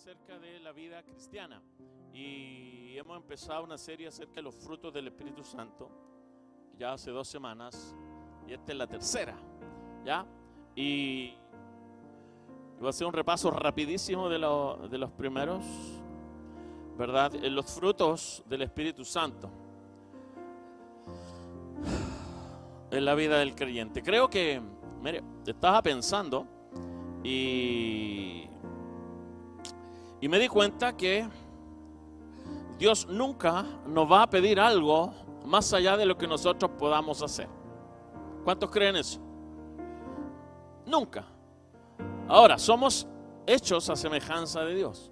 acerca de la vida cristiana y hemos empezado una serie acerca de los frutos del Espíritu Santo ya hace 2 semanas y esta es la tercera, ¿ya? Y voy a hacer un repaso rapidísimo de los primeros, ¿verdad? Los frutos del Espíritu Santo en la vida del creyente. Creo que, mire, estaba pensando y me di cuenta que Dios nunca nos va a pedir algo más allá de lo que nosotros podamos hacer. ¿Cuántos creen eso? Nunca. Ahora, somos hechos a semejanza de Dios.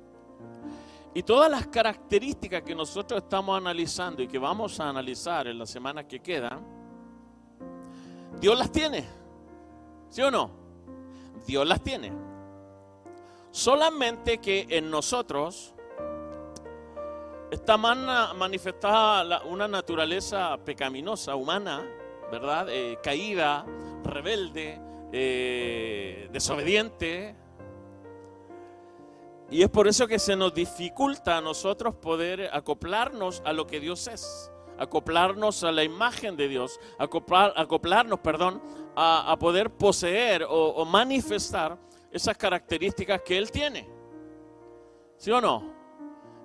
Y todas las características que nosotros estamos analizando y que vamos a analizar en las semanas que quedan, Dios las tiene. ¿Sí o no? Dios las tiene. Solamente que en nosotros está manifestada una naturaleza pecaminosa, humana, ¿verdad? Caída, rebelde, desobediente. Y es por eso que se nos dificulta a nosotros poder acoplarnos a lo que Dios es, acoplarnos a la imagen de Dios, acoplarnos, a poder poseer o manifestar esas características que Él tiene. ¿Sí o no?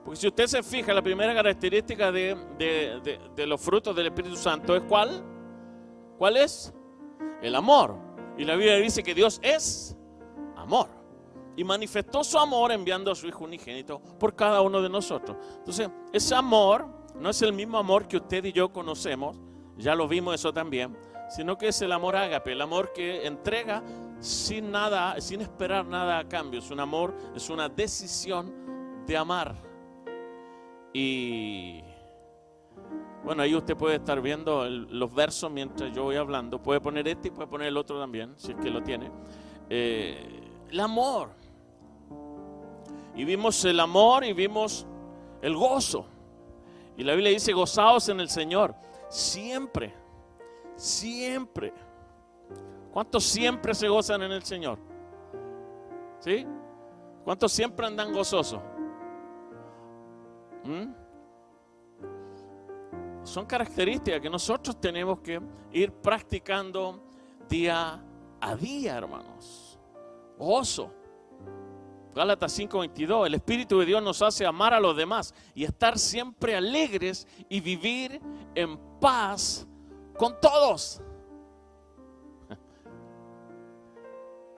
Porque si usted se fija, la primera característica de los frutos del Espíritu Santo es ¿cuál? ¿Cuál es? El amor. Y la Biblia dice que Dios es amor. Y manifestó su amor enviando a su Hijo unigénito por cada uno de nosotros. Entonces, ese amor no es el mismo amor que usted y yo conocemos, ya lo vimos eso también, sino que es el amor ágape, el amor que entrega sin nada, sin esperar nada a cambio. Es un amor, es una decisión de amar. Y bueno, ahí usted puede estar viendo los versos mientras yo voy hablando. Puede poner este y puede poner el otro también, si es que lo tiene. El amor. Y vimos el amor y vimos el gozo. Y la Biblia dice: gozaos en el Señor. Siempre. Siempre. ¿Cuántos siempre se gozan en el Señor? ¿Sí? ¿Cuántos siempre andan gozosos? Son características que nosotros tenemos que ir practicando día a día, hermanos. Gozo. Gálatas 5:22, el Espíritu de Dios nos hace amar a los demás y estar siempre alegres y vivir en paz con todos.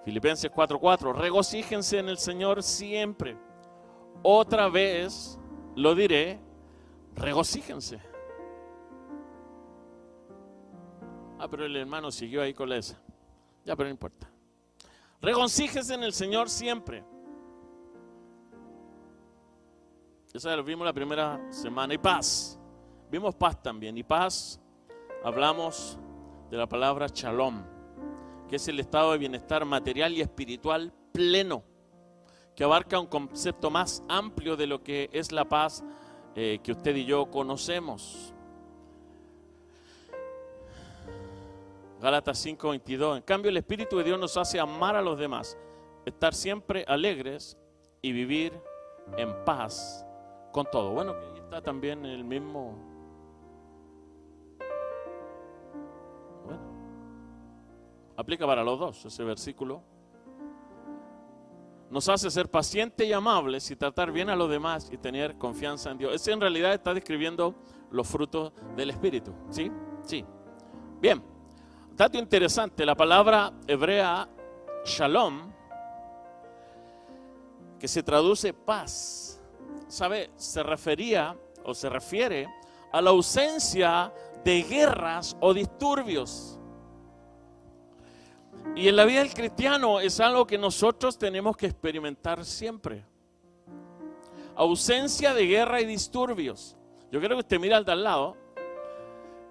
Filipenses 4:4, regocíjense en el Señor siempre. Otra vez lo diré, regocíjense. Pero el hermano siguió ahí con esa. Ya, pero no importa. Regocíjense en el Señor siempre. Eso lo vimos la primera semana. Y paz. Vimos paz también. Y paz, hablamos de la palabra shalom, que es el estado de bienestar material y espiritual pleno, que abarca un concepto más amplio de lo que es la paz que usted y yo conocemos. Gálatas 5:22. En cambio, el Espíritu de Dios nos hace amar a los demás, estar siempre alegres y vivir en paz con todo. Bueno, que ahí está también el mismo. Bueno, aplica para los dos ese versículo. Nos hace ser pacientes y amables y tratar bien a los demás y tener confianza en Dios. Ese en realidad está describiendo los frutos del Espíritu. ¿Sí? Sí. Bien. Dato interesante, la palabra hebrea shalom, que se traduce paz, ¿sabe? Se refiere a la ausencia de guerras o disturbios. Y en la vida del cristiano es algo que nosotros tenemos que experimentar siempre. Ausencia de guerra y disturbios. Yo quiero que usted mire al de al lado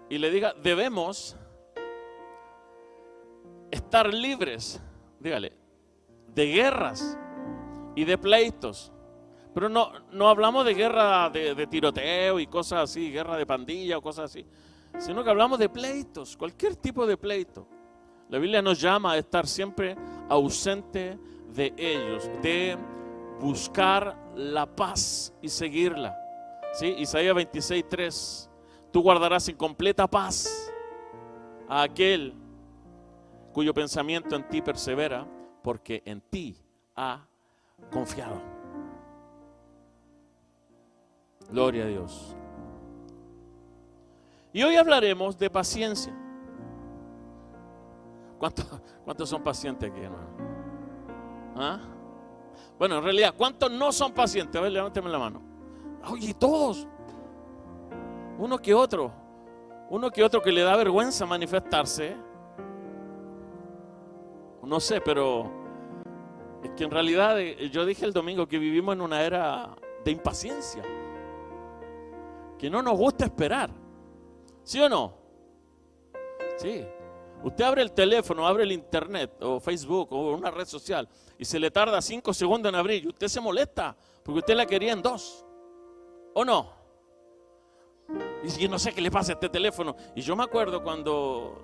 y le diga: debemos estar libres, dígale, de guerras y de pleitos. Pero no hablamos de guerra de tiroteo y cosas así, guerra de pandilla o cosas así, sino que hablamos de pleitos, cualquier tipo de pleito. La Biblia nos llama a estar siempre ausente de ellos, de buscar la paz y seguirla. ¿Sí? Isaías 26:3. Tú guardarás en completa paz a aquel cuyo pensamiento en ti persevera, porque en ti ha confiado. Gloria a Dios. Y hoy hablaremos de paciencia. ¿Cuántos son pacientes aquí, hermano? ¿Ah? Bueno, en realidad, ¿cuántos no son pacientes? A ver, levánteme la mano. Oye, todos. Uno que otro que le da vergüenza manifestarse. No sé, pero es que en realidad yo dije el domingo que vivimos en una era de impaciencia, que no nos gusta esperar. ¿Sí o no? Sí. Usted abre el teléfono, abre el internet o Facebook o una red social y se le tarda 5 segundos en abrir y usted se molesta porque usted la quería en 2. ¿O no? Y yo no sé qué le pasa a este teléfono. Y yo me acuerdo cuando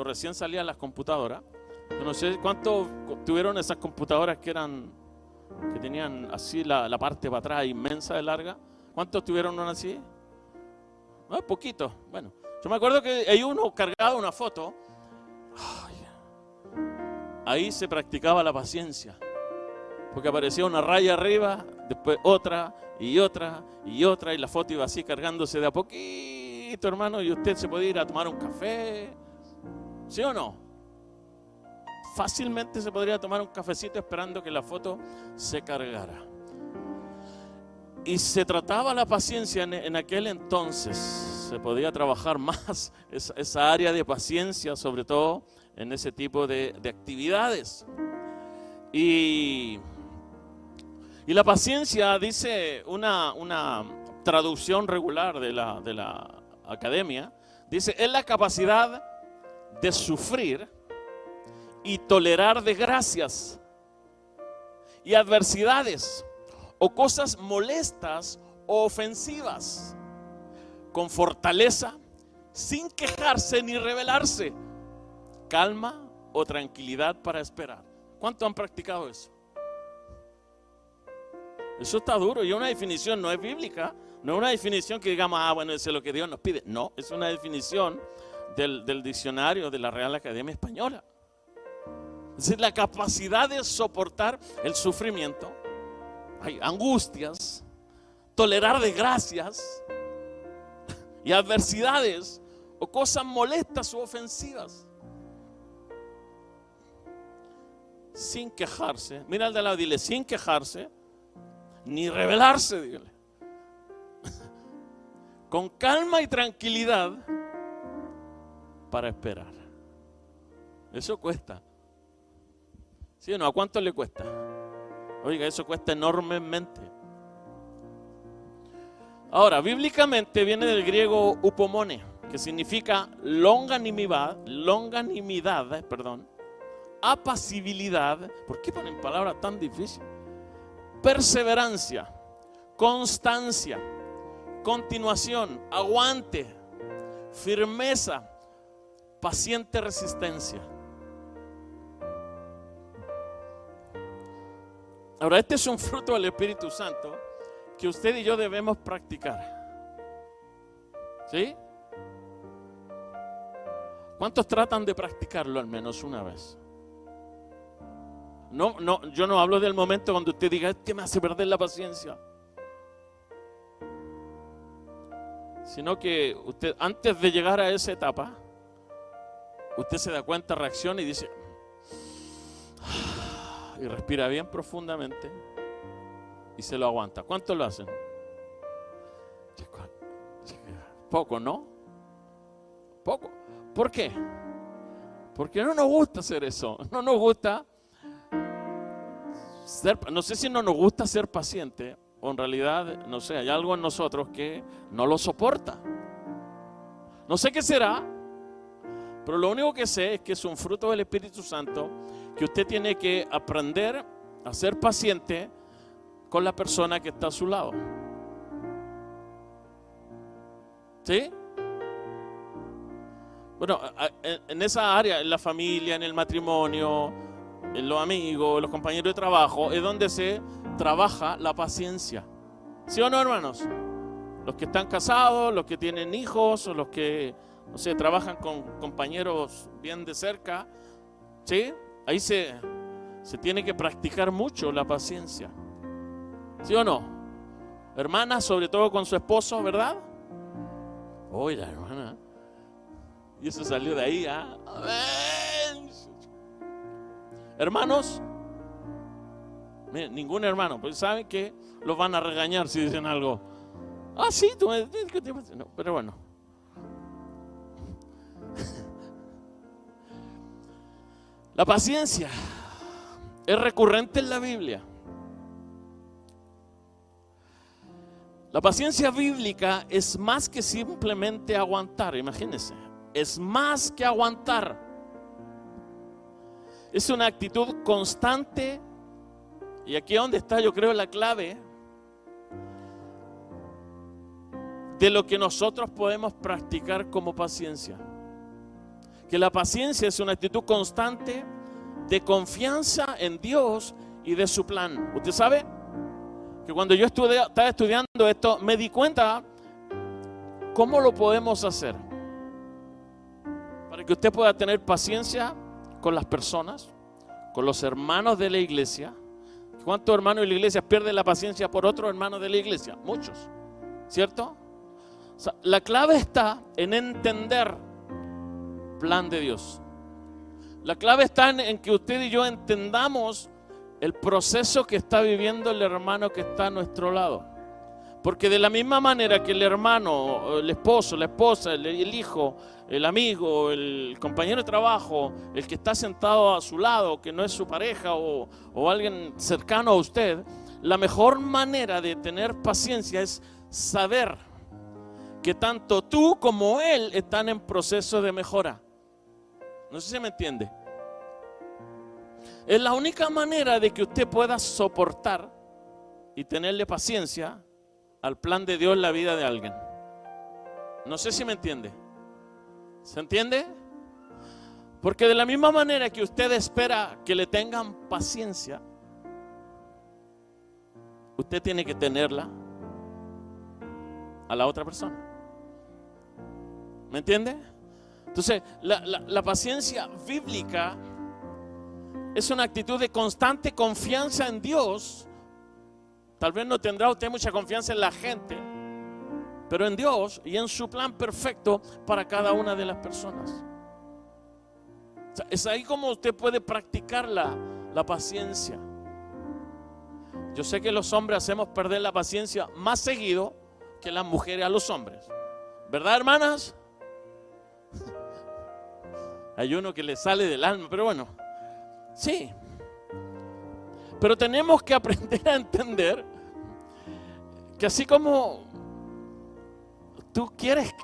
recién salían las computadoras. Yo no sé cuántos tuvieron esas computadoras que tenían así la parte para atrás inmensa de larga. ¿Cuántos tuvieron una así? Poquito. Bueno, yo me acuerdo que hay uno cargado una foto. Ahí se practicaba la paciencia, porque aparecía una raya arriba, después otra y otra y otra, y la foto iba así cargándose de a poquito, hermano, y usted se podía ir a tomar un café. ¿Sí o no? Fácilmente se podría tomar un cafecito esperando que la foto se cargara. Y se trataba la paciencia en aquel entonces. Se podía trabajar más esa área de paciencia, sobre todo en ese tipo de actividades. Y la paciencia, dice una traducción regular de la academia, dice, es la capacidad de sufrir y tolerar desgracias y adversidades o cosas molestas o ofensivas con fortaleza, sin quejarse ni rebelarse, calma o tranquilidad para esperar. ¿Cuántos han practicado eso? Eso está duro y una definición no es bíblica, no es una definición que digamos, bueno, eso es lo que Dios nos pide. No, es una definición del diccionario de la Real Academia Española. Es decir, la capacidad de soportar el sufrimiento, hay angustias, tolerar desgracias y adversidades o cosas molestas u ofensivas, sin quejarse. Mira al de al lado, dile, sin quejarse ni rebelarse, dígale. Con calma y tranquilidad para esperar. Eso cuesta. ¿Sí o no? ¿A cuánto le cuesta? Oiga, eso cuesta enormemente. Ahora, bíblicamente viene del griego upomone, que significa longanimidad, apacibilidad. ¿Por qué ponen palabras tan difíciles? Perseverancia, constancia, continuación, aguante, firmeza, paciente resistencia. Ahora, este es un fruto del Espíritu Santo que usted y yo debemos practicar. ¿Sí? ¿Cuántos tratan de practicarlo al menos una vez? No, yo no hablo del momento cuando usted diga, es que me hace perder la paciencia. Sino que usted, antes de llegar a esa etapa, usted se da cuenta, reacciona y dice, y respira bien profundamente y se lo aguanta. ¿Cuántos lo hacen? Poco, ¿no? Poco. ¿Por qué? Porque no nos gusta hacer eso. No nos gusta no sé si no nos gusta ser paciente o en realidad, no sé, hay algo en nosotros que no lo soporta. No sé qué será, pero lo único que sé es que es un fruto del Espíritu Santo, que usted tiene que aprender a ser paciente con la persona que está a su lado. ¿Sí? Bueno, en esa área, en la familia, en el matrimonio, en los amigos, en los compañeros de trabajo, es donde se trabaja la paciencia. ¿Sí o no, hermanos? Los que están casados, los que tienen hijos, o los que, no sé, trabajan con compañeros bien de cerca, ¿sí? Ahí se tiene que practicar mucho la paciencia. ¿Sí o no? Hermanas, sobre todo con su esposo, ¿verdad? Oye, la hermana. Y eso salió de ahí, ¿ah? Hermanos, miren, ningún hermano, pues saben que los van a regañar si dicen algo. Ah, sí, tú me dices, no, pero bueno. La paciencia es recurrente en la Biblia. La paciencia bíblica es más que simplemente aguantar, imagínense. Es más que aguantar. Es una actitud constante. Y aquí es donde está, yo creo, la clave de lo que nosotros podemos practicar como paciencia. Que la paciencia es una actitud constante de confianza en Dios y de su plan. ¿Usted sabe? Que cuando yo estaba estudiando esto, me di cuenta cómo lo podemos hacer para que usted pueda tener paciencia con las personas, con los hermanos de la iglesia. ¿Cuántos hermanos de la iglesia pierden la paciencia por otros hermanos de la iglesia? Muchos, ¿cierto? O sea, la clave está en entender el plan de Dios. La clave está en que usted y yo entendamos el proceso que está viviendo el hermano que está a nuestro lado. Porque de la misma manera que el hermano, el esposo, la esposa, el hijo, el amigo, el compañero de trabajo, el que está sentado a su lado, que no es su pareja o alguien cercano a usted, la mejor manera de tener paciencia es saber que tanto tú como él están en proceso de mejora. No sé si me entiende. Es la única manera de que usted pueda soportar y tenerle paciencia al plan de Dios en la vida de alguien. No sé si me entiende. ¿Se entiende? Porque de la misma manera que usted espera que le tengan paciencia, usted tiene que tenerla a la otra persona. ¿Me entiende? Entonces, la paciencia bíblica es una actitud de constante confianza en Dios. Tal vez no tendrá usted mucha confianza en la gente, pero en Dios y en su plan perfecto para cada una de las personas. O sea, es ahí como usted puede practicar la paciencia. Yo sé que los hombres hacemos perder la paciencia más seguido que las mujeres a los hombres. ¿Verdad, hermanas? Hay uno que le sale del alma, pero bueno, sí. Pero tenemos que aprender a entender que así como tú quieres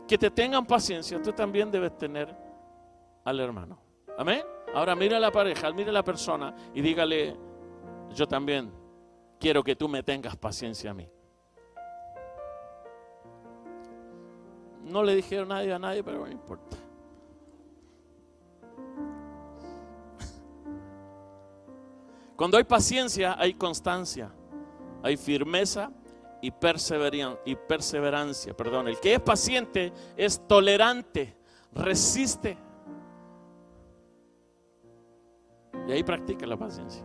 que te tengan paciencia, tú también debes tener al hermano. Amén. Ahora mira a la pareja, mira a la persona y dígale: yo también quiero que tú me tengas paciencia a mí. No le dijeron a nadie, pero no importa. Cuando hay paciencia, hay constancia, hay firmeza y perseverancia. El que es paciente es tolerante, resiste. Y ahí practica la paciencia.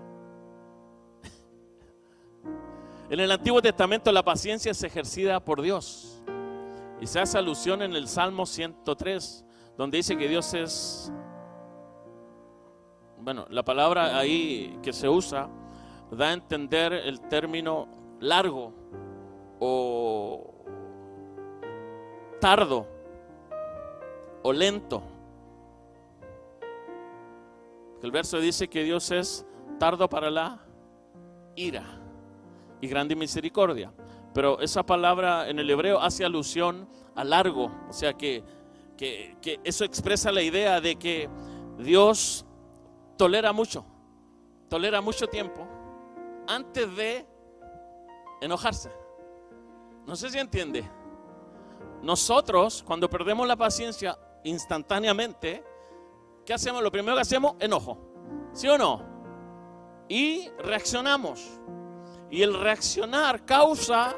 En el Antiguo Testamento la paciencia es ejercida por Dios. Y se hace alusión en el Salmo 103, donde dice que Dios es... Bueno, la palabra ahí que se usa da a entender el término largo o tardo o lento. El verso dice que Dios es tardo para la ira y grande en misericordia. Pero esa palabra en el hebreo hace alusión a largo. O sea que eso expresa la idea de que Dios tolera mucho tiempo antes de enojarse. No sé si entiende. Nosotros, cuando perdemos la paciencia instantáneamente, ¿qué hacemos? Lo primero que hacemos, enojo. ¿Sí o no? y reaccionamos. Y el reaccionar causa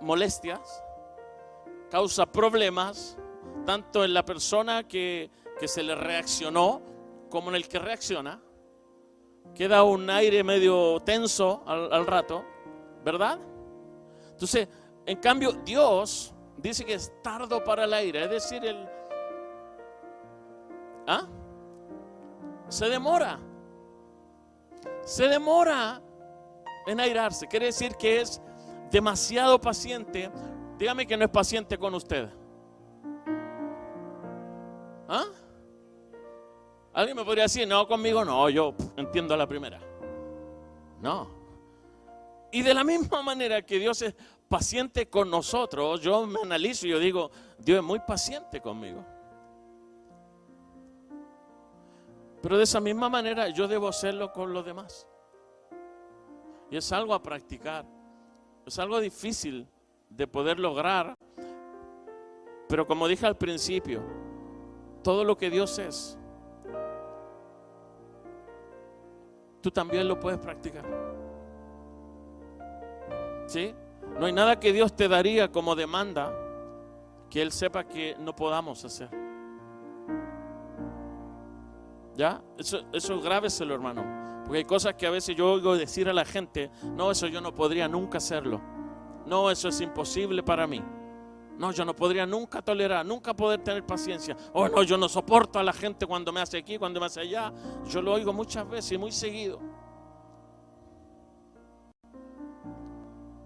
molestias, causa problemas, tanto en la persona que se le reaccionó como en el que reacciona. Queda un aire medio tenso al rato, ¿verdad? Entonces, en cambio, Dios dice que es tardo para la ira, es decir, se demora en airarse. Quiere decir que es demasiado paciente. Dígame que no es paciente con usted. Alguien me podría decir, no, conmigo no, yo entiendo a la primera. No. Y de la misma manera que Dios es paciente con nosotros, yo me analizo y yo digo, Dios es muy paciente conmigo. Pero de esa misma manera yo debo hacerlo con los demás. Y es algo a practicar. Es algo difícil de poder lograr. Pero como dije al principio, todo lo que Dios es, tú también lo puedes practicar. ¿Sí? No hay nada que Dios te daría como demanda que Él sepa que no podamos hacer. ¿Ya? Eso grábeselo, hermano. Porque hay cosas que a veces yo oigo decir a la gente, no, eso yo no podría nunca hacerlo. No, eso es imposible para mí. No, yo no podría nunca tolerar, nunca poder tener paciencia. Oh, no, yo no soporto a la gente cuando me hace aquí, cuando me hace allá. Yo lo oigo muchas veces y muy seguido.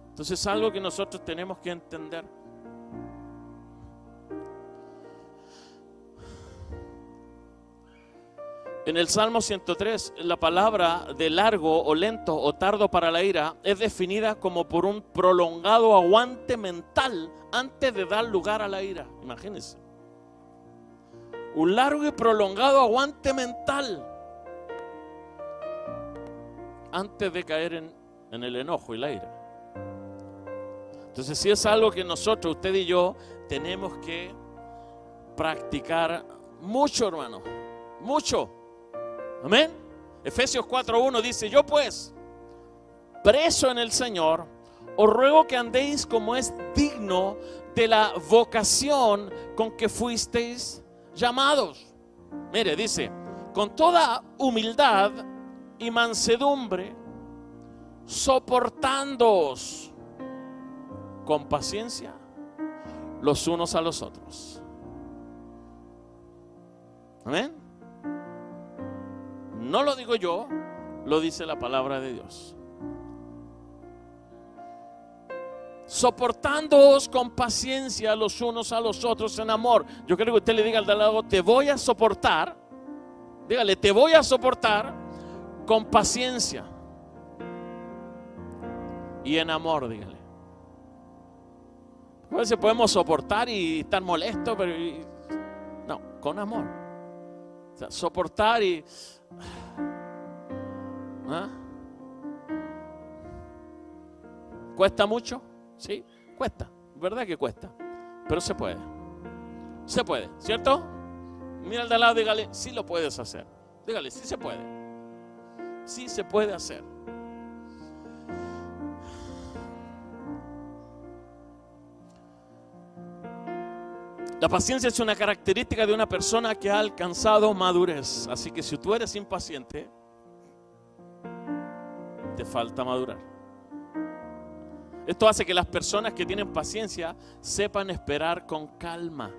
Entonces es algo que nosotros tenemos que entender. En el Salmo 103, la palabra de largo o lento o tardo para la ira es definida como por un prolongado aguante mental antes de dar lugar a la ira. Imagínense. Un largo y prolongado aguante mental antes de caer en el enojo y la ira. Entonces sí es algo que nosotros, usted y yo, tenemos que practicar mucho, hermano. Mucho. Amén. Efesios 4:1 dice, yo pues, preso en el Señor, os ruego que andéis como es digno de la vocación con que fuisteis llamados. Mire, dice, con toda humildad y mansedumbre, soportándoos con paciencia los unos a los otros. Amén. No lo digo yo, lo dice la palabra de Dios. Soportándoos con paciencia los unos a los otros en amor. Yo creo que usted le diga al de al lado, te voy a soportar. Dígale, te voy a soportar con paciencia y en amor, dígale. A veces podemos soportar y estar molestos, pero no, con amor. O sea, soportar y ¿cuesta mucho? Sí, cuesta, verdad que cuesta, pero se puede, ¿cierto? Mira al de al lado, dígale, sí lo puedes hacer. Dígale, sí se puede hacer. La paciencia es una característica de una persona que ha alcanzado madurez. Así que si tú eres impaciente, te falta madurar. Esto hace que las personas que tienen paciencia sepan esperar con calma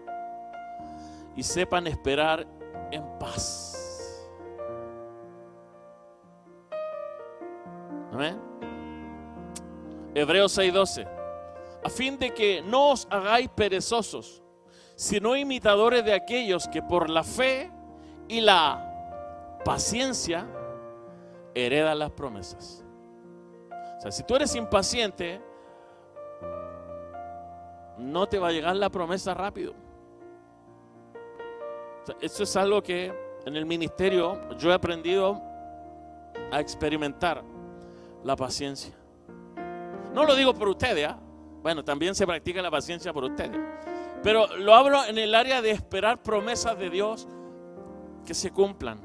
y sepan esperar en paz. Amén. Hebreos 6:12. A fin de que no os hagáis perezosos, sino imitadores de aquellos que por la fe y la paciencia heredan las promesas. O sea, si tú eres impaciente, no te va a llegar la promesa rápido. O sea, eso es algo que en el ministerio yo he aprendido a experimentar, la paciencia. No lo digo por ustedes, ¿eh? Bueno, también se practica la paciencia por ustedes. Pero lo hablo en el área de esperar promesas de Dios que se cumplan.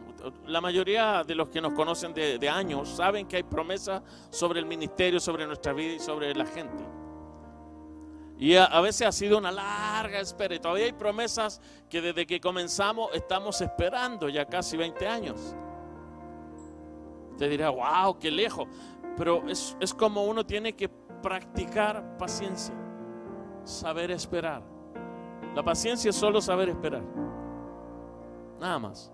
la mayoría de los que nos conocen de años saben que hay promesas sobre el ministerio, sobre nuestra vida y sobre la gente. Y a veces ha sido una larga espera y todavía hay promesas que desde que comenzamos estamos esperando ya casi 20 años. Usted dirá, wow, qué lejos. Pero es como uno tiene que practicar paciencia, saber esperar. La paciencia es solo saber esperar, nada más.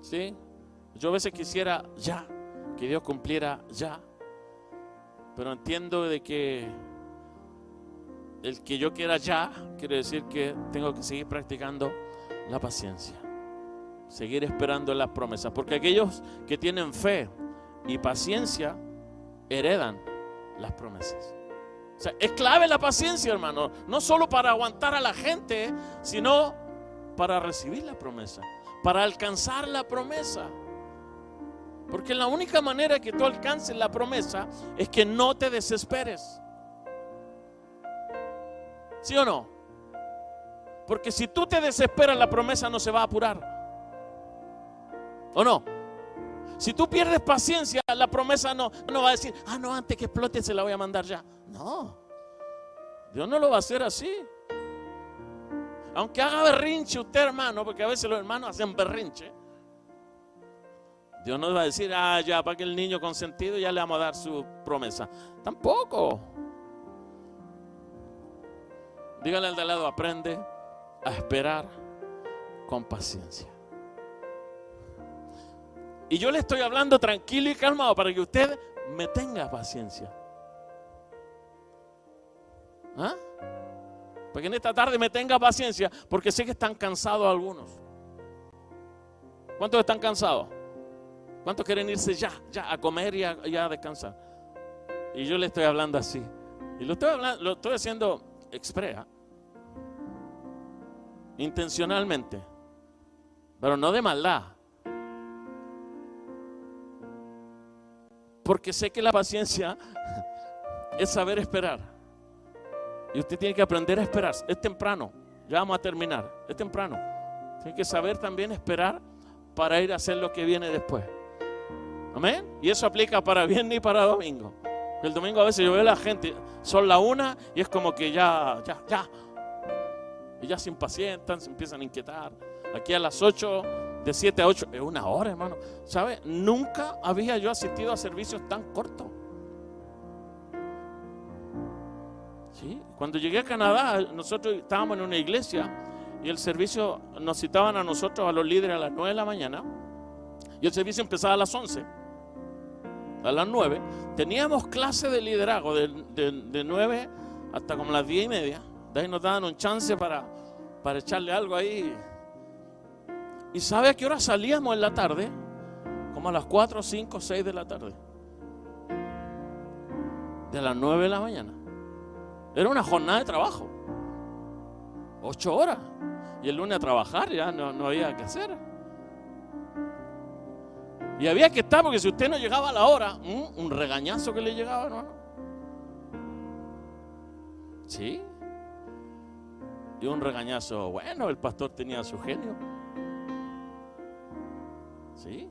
¿Sí? Yo a veces quisiera ya, que Dios cumpliera ya, pero entiendo de que el que yo quiera ya quiere decir que tengo que seguir practicando la paciencia, seguir esperando las promesas, porque aquellos que tienen fe y paciencia heredan las promesas. O sea, es clave la paciencia, hermano, no solo para aguantar a la gente, sino para recibir la promesa, para alcanzar la promesa. Porque la única manera que tú alcances la promesa es que no te desesperes. ¿Sí o no? Porque si tú te desesperas, la promesa no se va a apurar. ¿O no? Si tú pierdes paciencia, la promesa no va a decir, no, antes que explote se la voy a mandar ya. No, Dios no lo va a hacer así. Aunque haga berrinche usted, hermano, porque a veces los hermanos hacen berrinche, Dios no va a decir, ya, para que el niño consentido ya le vamos a dar su promesa. Tampoco. Dígale al de al lado, aprende a esperar con paciencia. Y yo le estoy hablando tranquilo y calmado para que usted me tenga paciencia. Para que en esta tarde me tenga paciencia, porque sé que están cansados algunos. ¿Cuántos están cansados? ¿Cuántos quieren irse ya a comer y a descansar? Y yo le estoy hablando así. Y lo estoy haciendo expresa, intencionalmente, pero no de maldad. Porque sé que la paciencia es saber esperar. Y usted tiene que aprender a esperar. Es temprano, ya vamos a terminar. Es temprano. Tiene que saber también esperar para ir a hacer lo que viene después. Amén. Y eso aplica para viernes y para domingo. El domingo a veces yo veo a la gente, son la 1 y es como que ya. Y ya se impacientan, se empiezan a inquietar. Aquí a las 8, de 7 a 8, es 1 hora, hermano. ¿Sabe? Nunca había yo asistido a servicios tan cortos. ¿Sí? Cuando llegué a Canadá, nosotros estábamos en una iglesia y el servicio nos citaban a nosotros, a los líderes, a las 9 de la mañana. Y el servicio empezaba a las 11. A las 9. Teníamos clase de liderazgo de 9 hasta como las 10:30. De ahí nos daban un chance para echarle algo ahí. ¿Y sabe a qué hora salíamos en la tarde? Como a las 4, 5, 6 de la tarde. De las 9 de la mañana. Era una jornada de trabajo. 8 horas. Y el lunes a trabajar, ya no había que hacer. Y había que estar, porque si usted no llegaba a la hora, un regañazo que le llegaba, hermano. Sí. Y un regañazo, bueno, el pastor tenía su genio. Sí.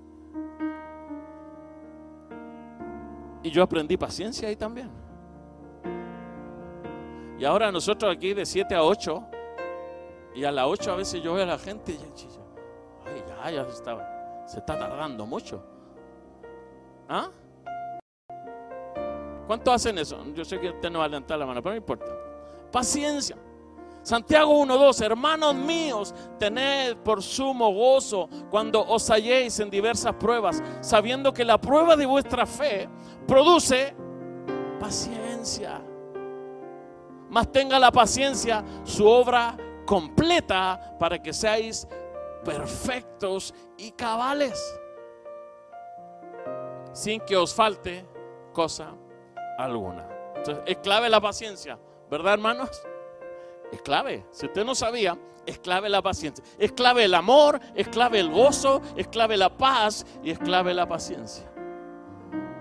Y yo aprendí paciencia ahí también. Y ahora nosotros aquí de 7 a 8, y a las 8 a veces yo veo a la gente y ya se está tardando mucho. ¿Cuántos hacen eso? Yo sé que usted no va a levantar la mano, pero no importa. Paciencia. Santiago 1:2, hermanos míos, tened por sumo gozo cuando os halléis en diversas pruebas, sabiendo que la prueba de vuestra fe produce paciencia. Mas tenga la paciencia su obra completa para que seáis perfectos y cabales, sin que os falte cosa alguna. Entonces, es clave la paciencia, ¿verdad, hermanos? Es clave. Si usted no sabía, es clave la paciencia. Es clave el amor, es clave el gozo, es clave la paz y es clave la paciencia.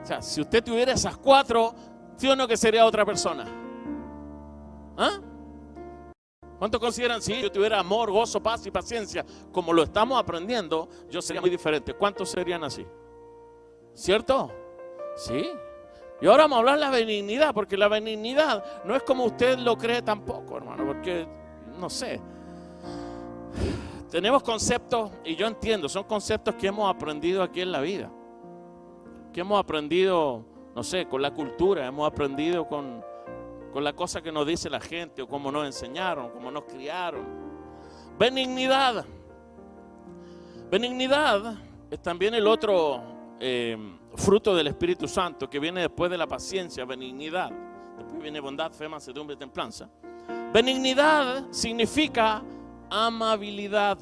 O sea, si usted tuviera esas 4, ¿sí o no que sería otra persona? ¿Cuántos consideran si yo tuviera amor, gozo, paz y paciencia como lo estamos aprendiendo, yo sería muy diferente? ¿Cuántos serían así? ¿Cierto? Sí. Y ahora vamos a hablar de la benignidad, porque la benignidad no es como usted lo cree tampoco, hermano, porque no sé. Tenemos conceptos, y yo entiendo, son conceptos que hemos aprendido aquí en la vida, que hemos aprendido, no sé, con la cultura, hemos aprendido con la cosa que nos dice la gente, o cómo nos enseñaron, cómo nos criaron. Benignidad. Benignidad es también el otro fruto del Espíritu Santo, que viene después de la paciencia, benignidad. Después viene bondad, fe, mansedumbre y templanza. Benignidad significa amabilidad.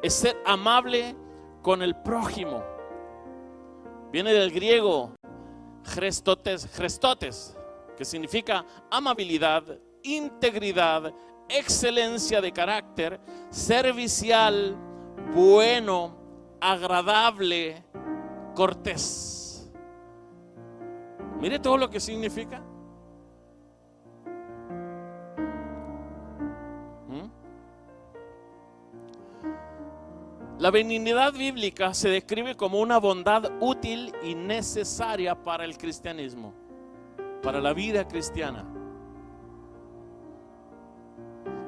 Es ser amable con el prójimo. Viene del griego Christotes, que significa amabilidad, integridad, excelencia de carácter, servicial, bueno, agradable, cortés. Mire todo lo que significa. La benignidad bíblica se describe como una bondad útil y necesaria para el cristianismo, para la vida cristiana.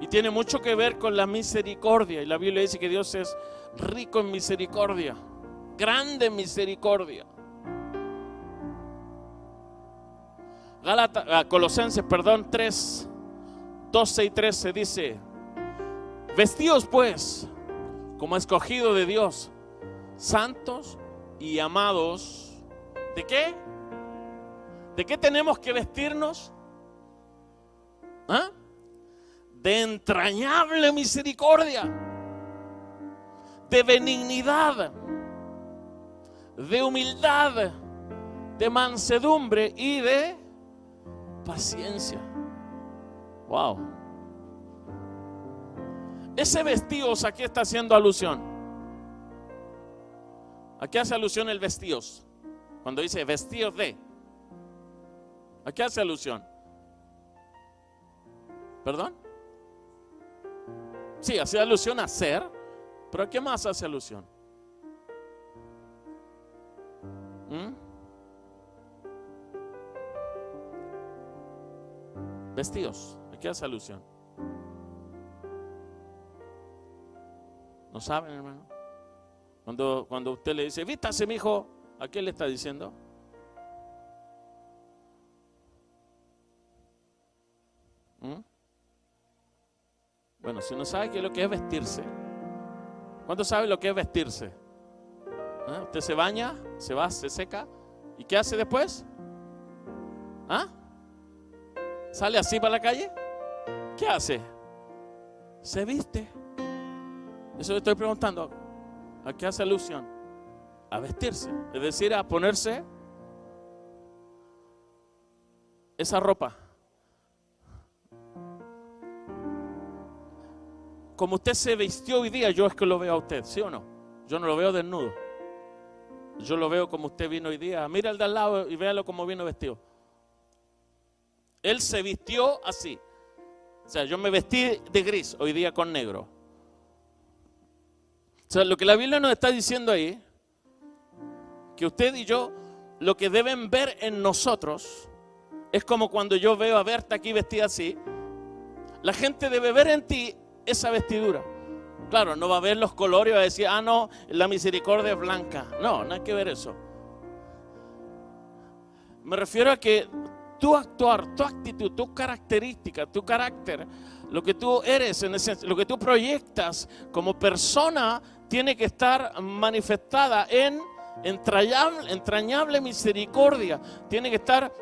Y tiene mucho que ver con la misericordia. Y la Biblia dice que Dios es rico en misericordia, grande en misericordia. Colosenses 3, 12 y 13 dice: vestíos pues como escogido de Dios, santos y amados. ¿De qué? ¿De qué tenemos que vestirnos? ¿Ah? De entrañable misericordia, de benignidad, de humildad, de mansedumbre y de paciencia. Wow. Ese vestidos, ¿a qué está haciendo alusión? ¿A qué hace alusión el vestidos? Cuando dice vestidos de, ¿a qué hace alusión? ¿Perdón? Sí, hace alusión a ser, pero ¿a qué más hace alusión? Vestidos, ¿a qué hace alusión? ¿No saben, hermano? Cuando usted le dice, vístase, mijo, ¿a qué le está diciendo? Bueno, si no sabe qué es lo que es vestirse, ¿cuánto sabe lo que es vestirse? Usted se baña, se va, se seca, ¿y qué hace después? ¿Sale así para la calle? ¿Qué hace? Se viste. Eso le estoy preguntando. ¿A qué hace alusión? A vestirse, es decir, a ponerse esa ropa. Como usted se vistió hoy día, yo es que lo veo a usted, ¿sí o no? Yo no lo veo desnudo. Yo lo veo como usted vino hoy día. Mira el de al lado y véalo como vino vestido. Él se vistió así. O sea, yo me vestí de gris hoy día con negro. O sea, lo que la Biblia nos está diciendo ahí, que usted y yo, lo que deben ver en nosotros, es como cuando yo veo a Berta aquí vestida así. La gente debe ver en ti esa vestidura. Claro, no va a ver los colores y va a decir, no, la misericordia es blanca. No, no hay que ver eso. Me refiero a que tu actuar, tu actitud, tu característica, tu carácter, lo que tú eres, en esencia, lo que tú proyectas como persona, tiene que estar manifestada en entrañable misericordia. Tiene que estar,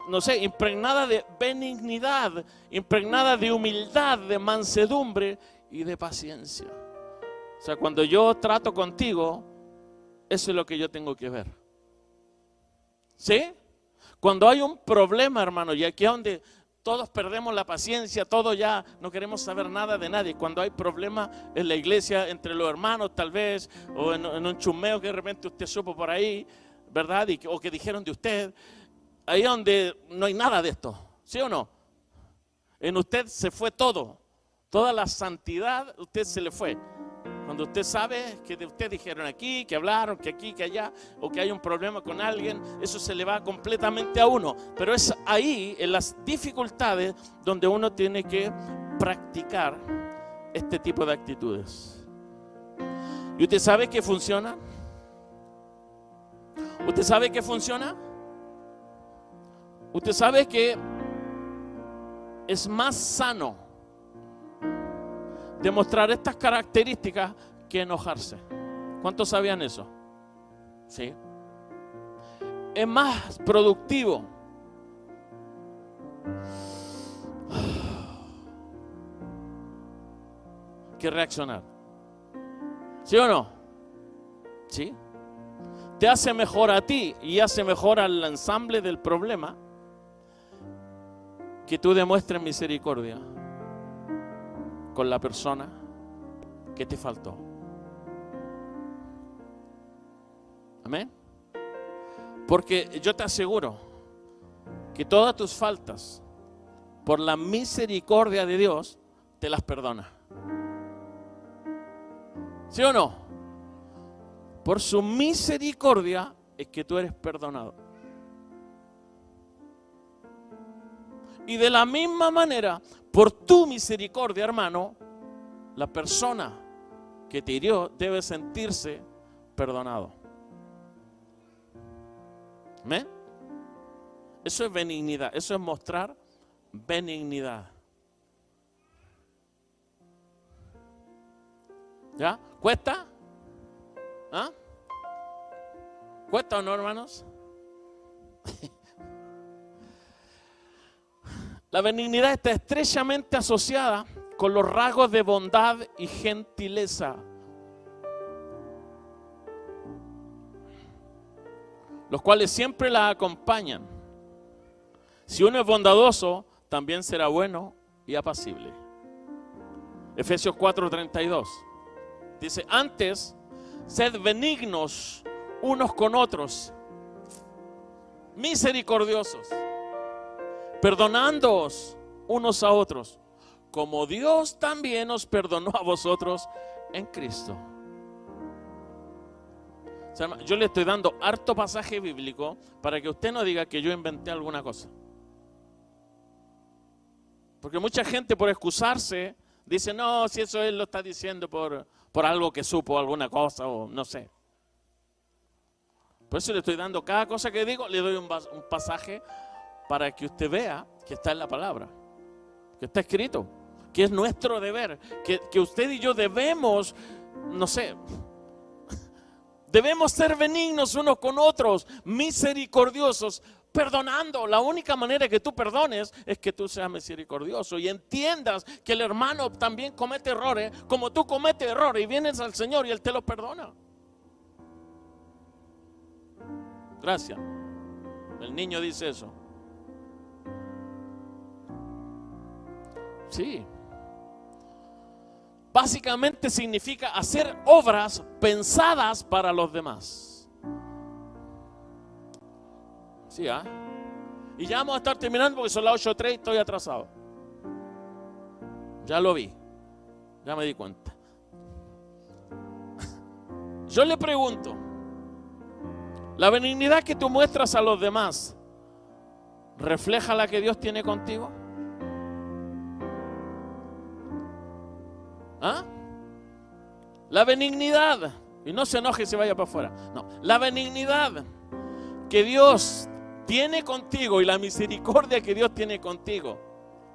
no sé, impregnada de benignidad, impregnada de humildad, de mansedumbre y de paciencia. O sea, cuando yo trato contigo, eso es lo que yo tengo que ver. ¿Sí? Cuando hay un problema, hermano, y aquí es donde todos perdemos la paciencia, todos ya no queremos saber nada de nadie. Cuando hay problemas en la iglesia, entre los hermanos tal vez, o en un chumeo que de repente usted supo por ahí, ¿verdad? O que dijeron de usted, ahí es donde no hay nada de esto, ¿sí o no? En usted se fue todo. Toda la santidad, usted se le fue. Cuando usted sabe que de usted dijeron aquí, que hablaron, que aquí, que allá, o que hay un problema con alguien, eso se le va completamente a uno. Pero es ahí, en las dificultades, donde uno tiene que practicar este tipo de actitudes. ¿Y usted sabe que funciona? ¿Usted sabe que funciona? ¿Usted sabe que es más sano demostrar estas características que enojarse? ¿Cuántos sabían eso? Sí. Es más productivo que reaccionar. ¿Sí o no? Sí. Te hace mejor a ti y hace mejor al ensamble del problema que tú demuestres misericordia con la persona que te faltó. Amén. Porque yo te aseguro que todas tus faltas, por la misericordia de Dios, te las perdona. ¿Sí o no? Por su misericordia es que tú eres perdonado. Y de la misma manera, por tu misericordia, hermano, la persona que te hirió debe sentirse perdonado. ¿Amén? Eso es benignidad, eso es mostrar benignidad. ¿Ya? ¿Cuesta? ¿Ah? ¿Cuesta o no, hermanos? La benignidad está estrechamente asociada con los rasgos de bondad y gentileza, los cuales siempre la acompañan. Si uno es bondadoso, también será bueno y apacible. Efesios 4:32 dice: antes, sed benignos unos con otros, misericordiosos, perdonándoos unos a otros, como Dios también os perdonó a vosotros en Cristo. O sea, yo le estoy dando harto pasaje bíblico para que usted no diga que yo inventé alguna cosa. Porque mucha gente, por excusarse, dice: no, si eso él lo está diciendo por algo que supo, alguna cosa, o no sé. Por eso le estoy dando cada cosa que digo, le doy un pasaje para que usted vea que está en la palabra, que está escrito, que es nuestro deber, que usted y yo debemos, no sé, debemos ser benignos unos con otros, misericordiosos, perdonando. La única manera que tú perdones es que tú seas misericordioso y entiendas que el hermano también comete errores, como tú cometes errores, y vienes al Señor y Él te los perdona. Gracias. El niño dice eso. Sí. Básicamente significa hacer obras pensadas para los demás. Sí, ¿ah? Y ya vamos a estar terminando porque son las 8:03 y estoy atrasado. Ya lo vi. Ya me di cuenta. Yo le pregunto, ¿la benignidad que tú muestras a los demás refleja la que Dios tiene contigo? ¿Ah? La benignidad, y no se enoje y se vaya para afuera. No, la benignidad que Dios tiene contigo y la misericordia que Dios tiene contigo,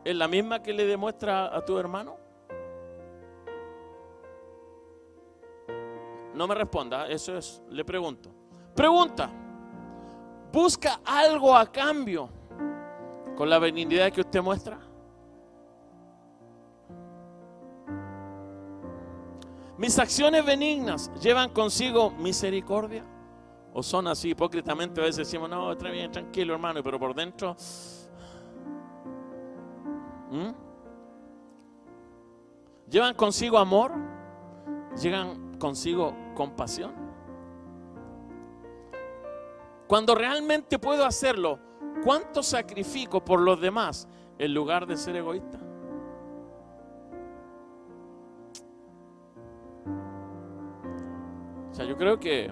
¿es la misma que le demuestra a tu hermano? No me responda, eso es, le pregunto. Pregunta, ¿busca algo a cambio con la benignidad que usted muestra? ¿Mis acciones benignas llevan consigo misericordia? ¿O son así hipócritamente? A veces decimos: no, está bien, tranquilo, hermano, pero por dentro ¿llevan consigo amor? ¿Llevan consigo compasión? Cuando realmente puedo hacerlo, ¿cuánto sacrifico por los demás en lugar de ser egoísta. O sea, yo creo que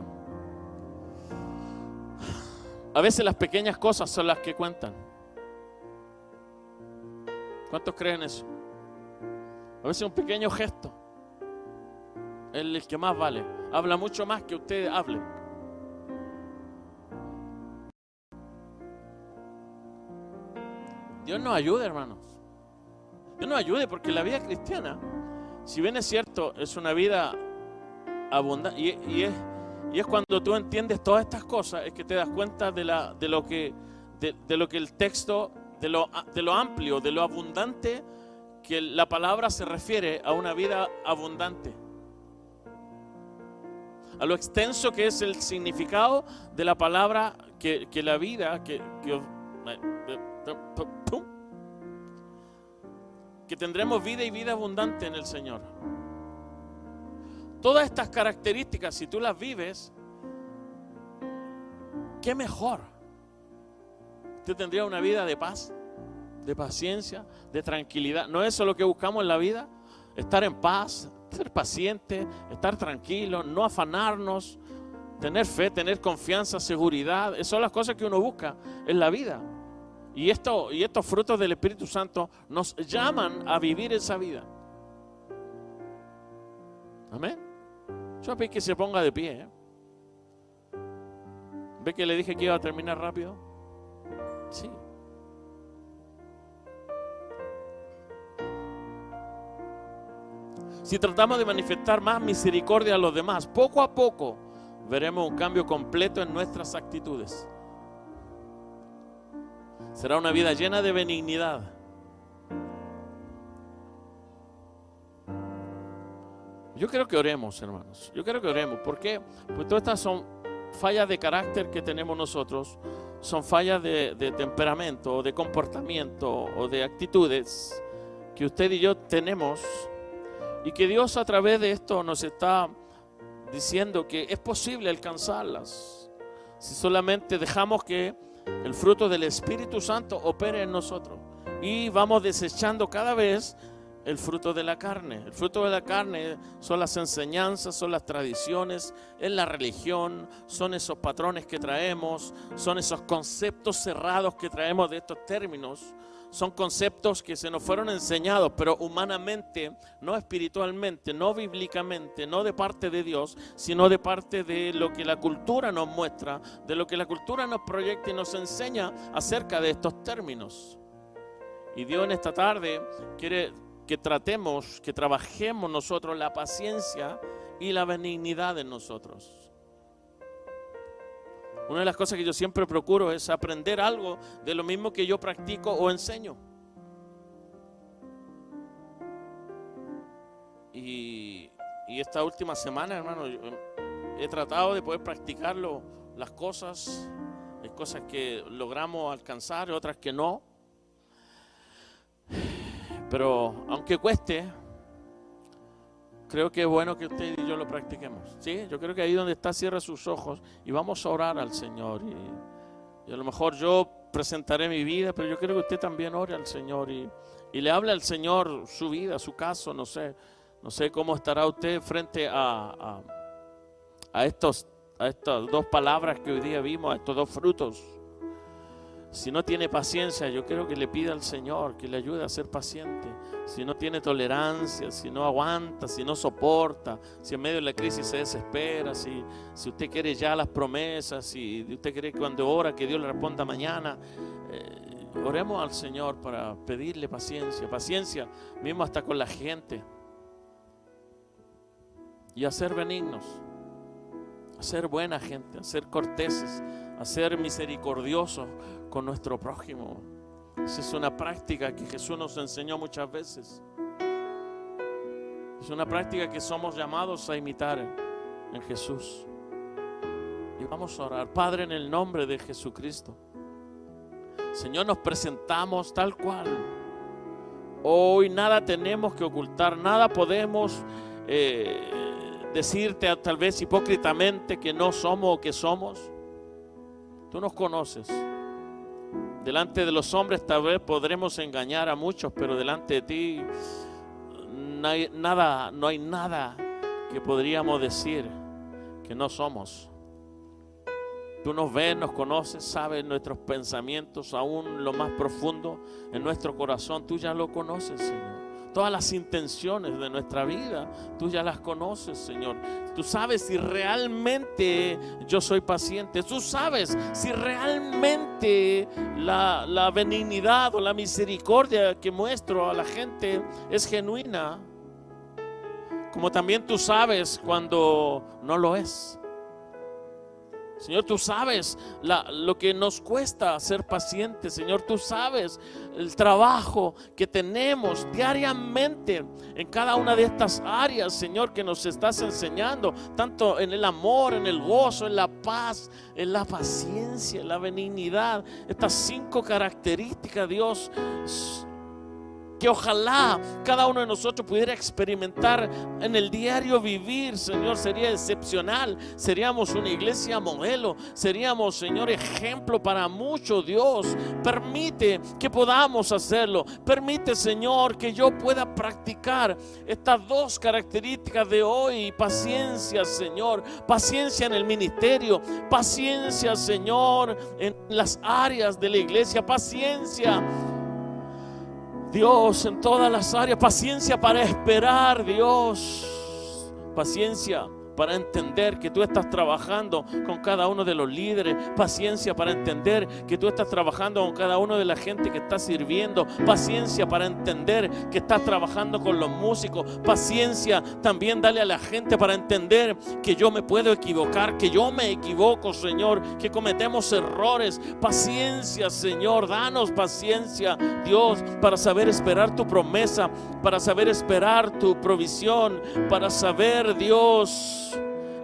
a veces las pequeñas cosas son las que cuentan. ¿Cuántos creen eso? A veces un pequeño gesto es el que más vale. Habla mucho más que usted hable. Dios nos ayude, hermanos. Dios nos ayude, porque la vida cristiana, si bien es cierto, es una vida abundante, y es cuando tú entiendes todas estas cosas, es que te das cuenta de lo que el texto, de lo amplio, de lo abundante que la palabra se refiere a una vida abundante, a lo extenso que es el significado de la palabra, que la vida que tendremos vida y vida abundante en el Señor. Todas estas características, si tú las vives, qué mejor. Usted tendría una vida de paz, de paciencia, de tranquilidad. ¿No es eso lo que buscamos en la vida? Estar en paz, ser paciente, estar tranquilo, no afanarnos, tener fe, tener confianza, seguridad. Esas son las cosas que uno busca en la vida. Y estos frutos del Espíritu Santo nos llaman a vivir esa vida. Amén. Yo pedí que se ponga de pie. ¿Ve que le dije que iba a terminar rápido? Sí. Si tratamos de manifestar más misericordia a los demás, poco a poco veremos un cambio completo en nuestras actitudes. Será una vida llena de benignidad. Yo quiero que oremos, hermanos. Yo quiero que oremos. ¿Por qué? Pues todas estas son fallas de carácter que tenemos nosotros. Son fallas de temperamento, o de comportamiento, o de actitudes que usted y yo tenemos. Y que Dios, a través de esto, nos está diciendo que es posible alcanzarlas si solamente dejamos que el fruto del Espíritu Santo opere en nosotros, y vamos desechando cada vez el fruto de la carne. El fruto de la carne son las enseñanzas, son las tradiciones, es la religión, son esos patrones que traemos, son esos conceptos cerrados que traemos de estos términos. Son conceptos que se nos fueron enseñados, pero humanamente, no espiritualmente, no bíblicamente, no de parte de Dios, sino de parte de lo que la cultura nos muestra, de lo que la cultura nos proyecta y nos enseña acerca de estos términos. Y Dios en esta tarde quiere que trabajemos nosotros la paciencia y la benignidad en nosotros. Una de las cosas que yo siempre procuro es aprender algo de lo mismo que yo practico o enseño. Y esta última semana, hermano, yo he tratado de poder practicarlo, las cosas. Hay cosas que logramos alcanzar y otras que no. Pero aunque cueste, creo que es bueno que usted y yo lo practiquemos. ¿Sí? Yo creo que ahí donde está, cierra sus ojos y vamos a orar al Señor. Y a lo mejor yo presentaré mi vida, pero yo creo que usted también ore al Señor y le hable al Señor su vida, su caso. No sé cómo estará usted frente a estas dos palabras que hoy día vimos, a estos dos frutos. Si no tiene paciencia, yo creo que le pida al Señor que le ayude a ser paciente. Si no tiene tolerancia, si no aguanta, si no soporta, si en medio de la crisis se desespera, si usted quiere ya las promesas, si usted cree que cuando ora que Dios le responda mañana, oremos al Señor para pedirle paciencia mismo hasta con la gente, y a ser benignos, a ser buena gente, a ser corteses, a ser misericordiosos con nuestro prójimo. Esa es una práctica que Jesús nos enseñó muchas veces. Es una práctica que somos llamados a imitar en Jesús. Y vamos a orar. Padre, en el nombre de Jesucristo, Señor, nos presentamos tal cual. Hoy nada tenemos que ocultar, nada podemos decirte tal vez hipócritamente que no somos o que somos. Tú nos conoces. Delante de los hombres tal vez podremos engañar a muchos, pero delante de ti no hay nada que podríamos decir que no somos. Tú nos ves, nos conoces, sabes nuestros pensamientos, aún lo más profundo en nuestro corazón. Tú ya lo conoces, Señor. Todas las intenciones de nuestra vida, tú ya las conoces, Señor. Tú sabes si realmente yo soy paciente. Tú sabes si realmente la benignidad o la misericordia que muestro a la gente es genuina. Como también tú sabes cuando no lo es. Señor, tú sabes lo que nos cuesta ser pacientes. Señor, tú sabes el trabajo que tenemos diariamente en cada una de estas áreas, Señor, que nos estás enseñando, tanto en el amor, en el gozo, en la paz, en la paciencia, en la benignidad. Estas 5 características, Dios, que ojalá cada uno de nosotros pudiera experimentar en el diario vivir, Señor. Sería excepcional. Seríamos una iglesia modelo. Seríamos, Señor, ejemplo para muchos. Dios, permite que podamos hacerlo. Permite, Señor, que yo pueda practicar estas 2 características de hoy. Paciencia, Señor. Paciencia en el ministerio. Paciencia, Señor, en las áreas de la iglesia. Paciencia, Dios, en todas las áreas. Paciencia para esperar, Dios. Paciencia para entender que tú estás trabajando con cada uno de los líderes. Paciencia para entender que tú estás trabajando con cada uno de la gente que está sirviendo. Paciencia para entender que estás trabajando con los músicos. Paciencia también dale a la gente para entender que yo me puedo equivocar, que yo me equivoco, Señor, que cometemos errores. Paciencia, Señor, danos paciencia, Dios, para saber esperar tu promesa, para saber esperar tu provisión, para saber, Dios,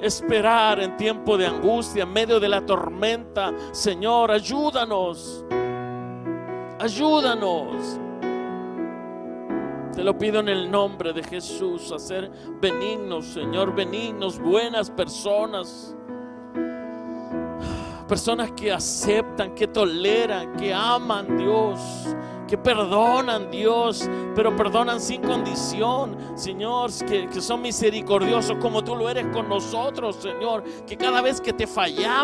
esperar en tiempo de angustia, en medio de la tormenta. Señor, ayúdanos. Ayúdanos. Te lo pido en el nombre de Jesús, a ser benignos, Señor, benignos, buenas personas. Personas que aceptan, que toleran, que aman, Dios, que perdonan, Dios, pero perdonan sin condición, Señor, que son misericordiosos como tú lo eres con nosotros, Señor. Que cada vez que te fallamos,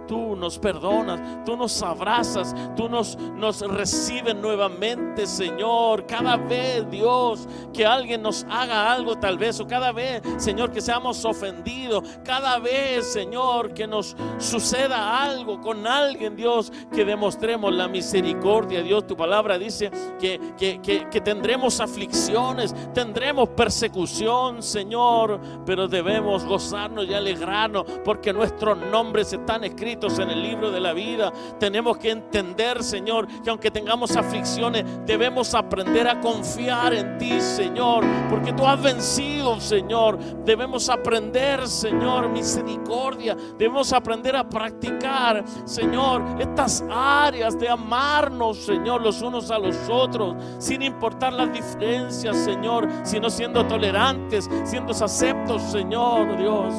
tú nos perdonas, tú nos abrazas, tú nos recibes nuevamente, Señor. Cada vez, Dios, que alguien nos haga algo tal vez, o cada vez, Señor, que seamos ofendidos, cada vez, Señor, que nos suceda algo con alguien, Dios, que demostremos la misericordia. Dios, tu palabra dice que tendremos aflicciones, tendremos persecución, Señor, pero debemos gozarnos y alegrarnos porque nuestros nombres están escritos en el libro de la vida. Tenemos que entender, Señor, que aunque tengamos aflicciones, debemos aprender a confiar en ti, Señor, porque tú has vencido, Señor. Debemos aprender, Señor, misericordia. Debemos aprender a practicar, Señor, estas áreas de amarnos, Señor, los unos a los otros, sin importar las diferencias, Señor, sino siendo tolerantes, siendo aceptos, Señor, Dios,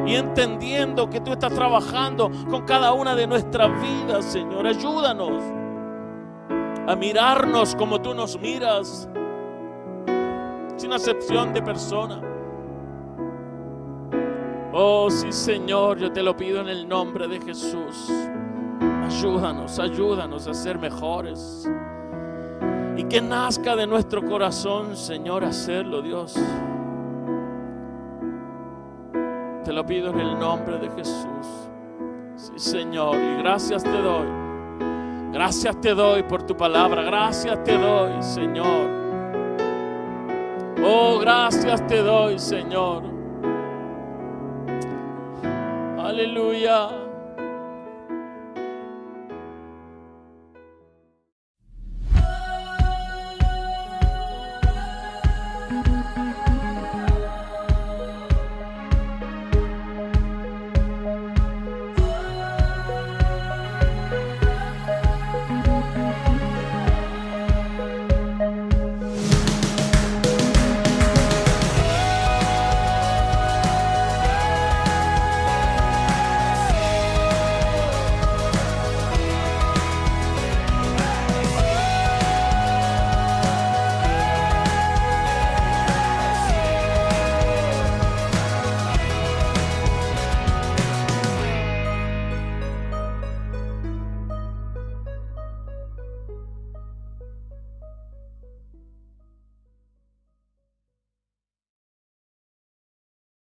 y entendiendo que tú estás trabajando con cada una de nuestras vidas, Señor. Ayúdanos a mirarnos como tú nos miras, sin acepción de persona. Oh, sí, Señor, yo te lo pido en el nombre de Jesús. Ayúdanos a ser mejores, y que nazca de nuestro corazón, Señor, hacerlo, Dios. Te lo pido en el nombre de Jesús. Sí, Señor, y gracias te doy. Gracias te doy por tu palabra. Gracias te doy, Señor. Oh, gracias te doy, Señor. Aleluya.